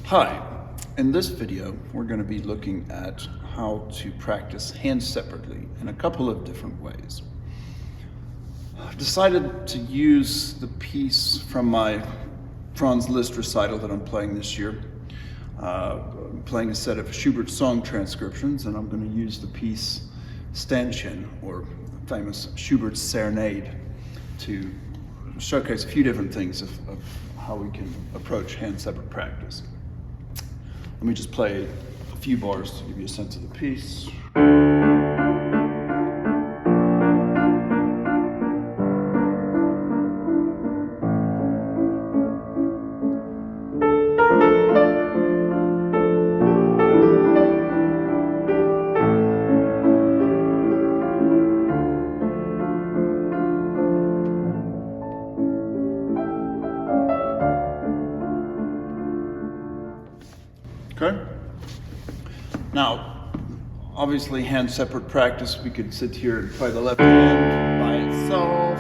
Hi, in this video we're going to be looking at how to practice hands separately in a couple of different ways. I've decided to use the piece from my Franz Liszt recital that I'm playing this year. I'm playing a set of Schubert song transcriptions, and I'm going to use the piece Stanchen, or famous Schubert's Serenade, to showcase a few different things of how we can approach hand-separate practice. Let me just play a few bars to give you a sense of the piece. Okay. Now, obviously, hand-separate practice, we could sit here and play the left hand by itself.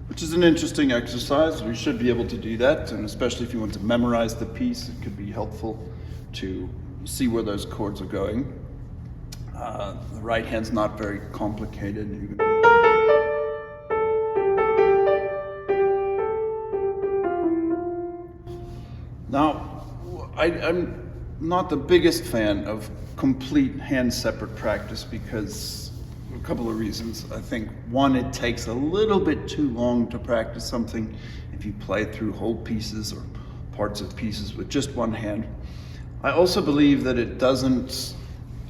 Which is an interesting exercise. We should be able to do that, and especially if you want to memorize the piece, it could be helpful to see where those chords are going. The right hand's not very complicated. Now, I'm not the biggest fan of complete hand-separate practice because a couple of reasons. I think, one, it takes a little bit too long to practice something if you play through whole pieces or parts of pieces with just one hand. I also believe that it doesn't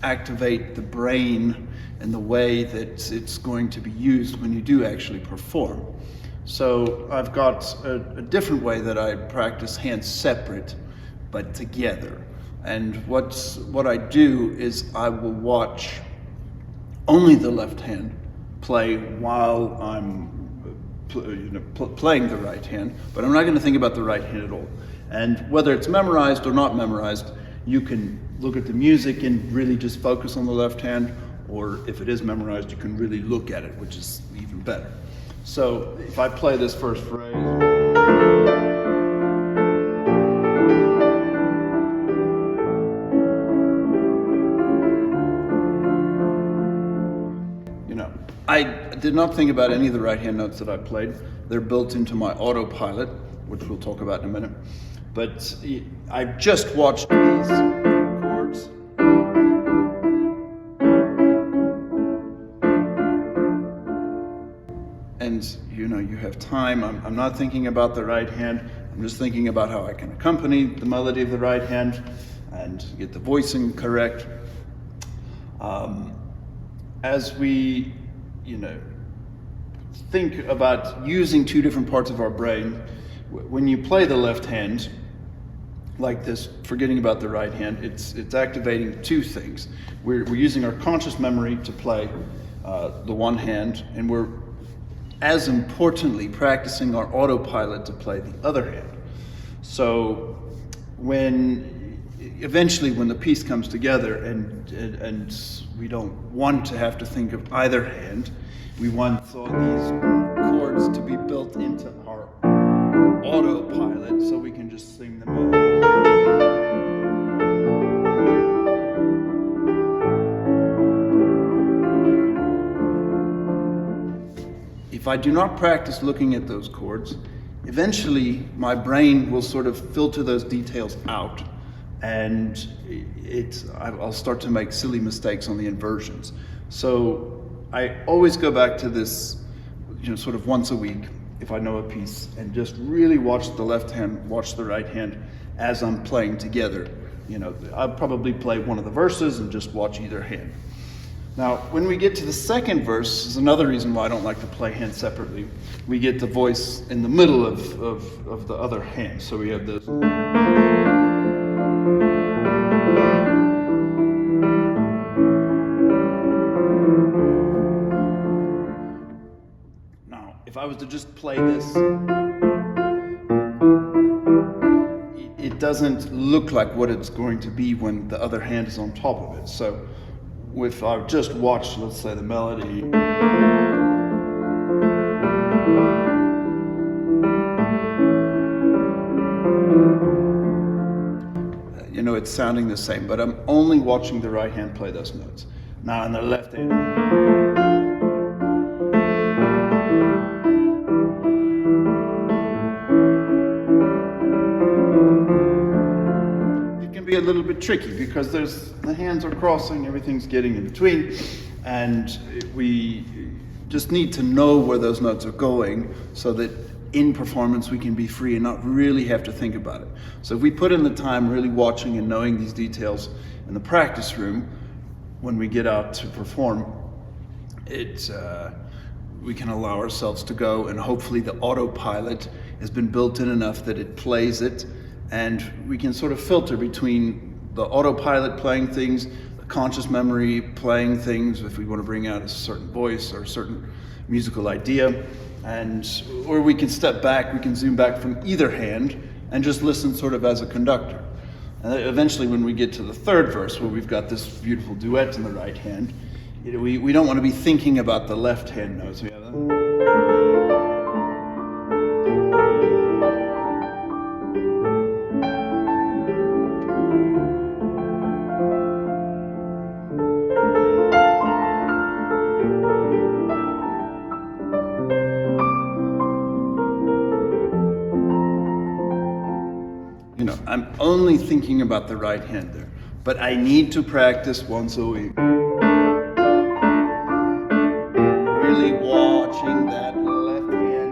activate the brain in the way that it's going to be used when you do actually perform. So I've got a different way that I practice hands separate but together. And what I do is I will watch only the left hand play while I'm playing the right hand, but I'm not going to think about the right hand at all. And whether it's memorized or not memorized, you can look at the music and really just focus on the left hand, or if it is memorized, you can really look at it, which is even better. So if I play this first phrase, I did not think about any of the right hand notes that I played. They're built into my autopilot, which we'll talk about in a minute. But I just watched these chords. And you have time. I'm not thinking about the right hand. I'm just thinking about how I can accompany the melody of the right hand and get the voicing correct. As we, think about using two different parts of our brain, when you play the left hand like this, forgetting about the right hand, it's activating two things. We're using our conscious memory to play the one hand, and we're, as importantly, practicing our autopilot to play the other hand. So eventually when the piece comes together and we don't want to have to think of either hand, we want all these chords to be built into our autopilot so we can just sing them out. If I do not practice looking at those chords, eventually my brain will sort of filter those details out, and I'll start to make silly mistakes on the inversions. So I always go back to this, sort of once a week, if I know a piece, and just really watch the left hand, watch the right hand as I'm playing together. I'll probably play one of the verses and just watch either hand. Now, when we get to the second verse, is another reason why I don't like to play hands separately. We get the voice in the middle of the other hand. So we have this. If I was to just play this, it doesn't look like what it's going to be when the other hand is on top of it. So if I just watch, let's say, the melody, it's sounding the same, but I'm only watching the right hand play those notes. Now in the left hand, it can be a little bit tricky because the hands are crossing, everything's getting in between, and we just need to know where those notes are going so that in performance we can be free and not really have to think about it. So if we put in the time really watching and knowing these details in the practice room, when we get out to perform, we can allow ourselves to go, and hopefully the autopilot has been built in enough that it plays it, and we can sort of filter between the autopilot playing things, the conscious memory playing things if we want to bring out a certain voice or a certain musical idea, or we can step back, we can zoom back from either hand and just listen sort of as a conductor. And eventually when we get to the third verse where we've got this beautiful duet in the right hand, we don't want to be thinking about the left hand notes. We have I'm only thinking about the right hand there, but I need to practice once a week. Really watching that left hand.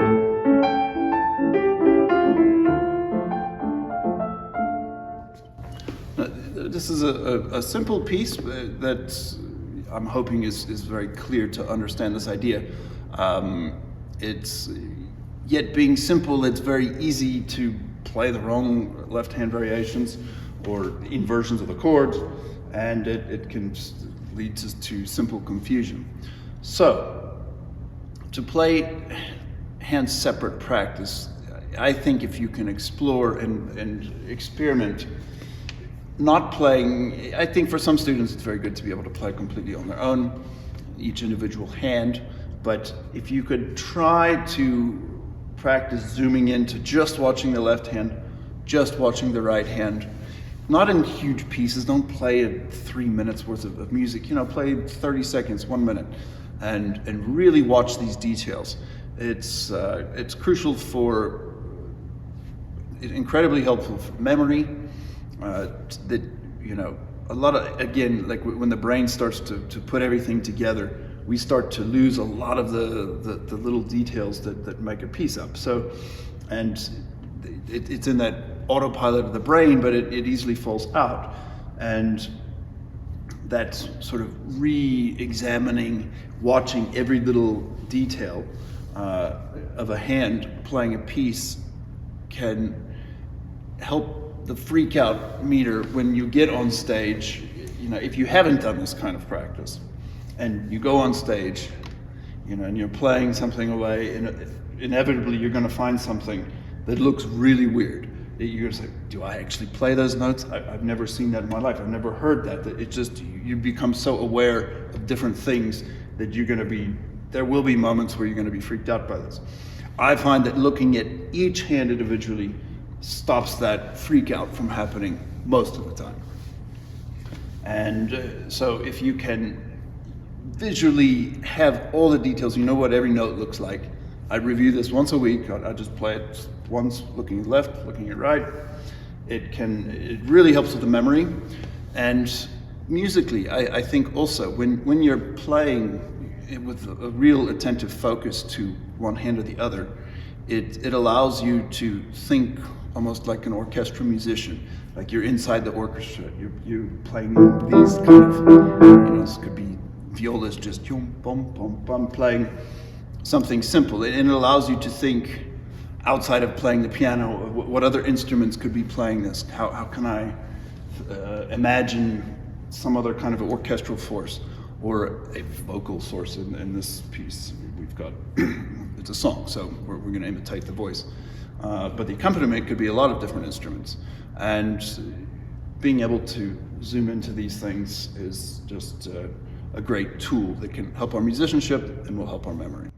This is a simple piece that I'm hoping is very clear to understand this idea. It's yet being simple, it's very easy to play the wrong left hand variations or inversions of the chords, and it can lead to simple confusion. So to play hand separate practice, I think if you can explore and experiment, not playing, I think for some students it's very good to be able to play completely on their own, each individual hand, but if you could try to practice zooming into just watching the left hand, just watching the right hand, not in huge pieces, don't play 3 minutes worth of music, play 30 seconds, 1 minute, and really watch these details. It's crucial incredibly helpful for memory, that, a lot of, again, like when the brain starts to put everything together, we start to lose a lot of the little details that make a piece up. So, and it's in that autopilot of the brain, but it easily falls out. And that sort of re-examining, watching every little detail of a hand playing a piece can help the freak out meter when you get on stage. If you haven't done this kind of practice, and you go on stage, and you're playing something away, and inevitably you're going to find something that looks really weird. You're going to say, do I actually play those notes? I've never seen that in my life. I've never heard that. It just, you become so aware of different things that there will be moments where you're going to be freaked out by this. I find that looking at each hand individually stops that freak out from happening most of the time. And so if you can visually have all the details, what every note looks like. I review this once a week. I just play it once, looking left, looking at right. It really helps with the memory. And musically, I think also when you're playing with a real attentive focus to one hand or the other, it allows you to think almost like an orchestral musician, like you're inside the orchestra. You're playing these kind of, this could be violas just yum, bum, bum, bum, playing something simple. And it allows you to think outside of playing the piano, what other instruments could be playing this? How can I imagine some other kind of orchestral force or a vocal source in this piece? We've got, it's a song, so we're going to imitate the voice. But the accompaniment could be a lot of different instruments. And being able to zoom into these things is just a great tool that can help our musicianship and will help our memory.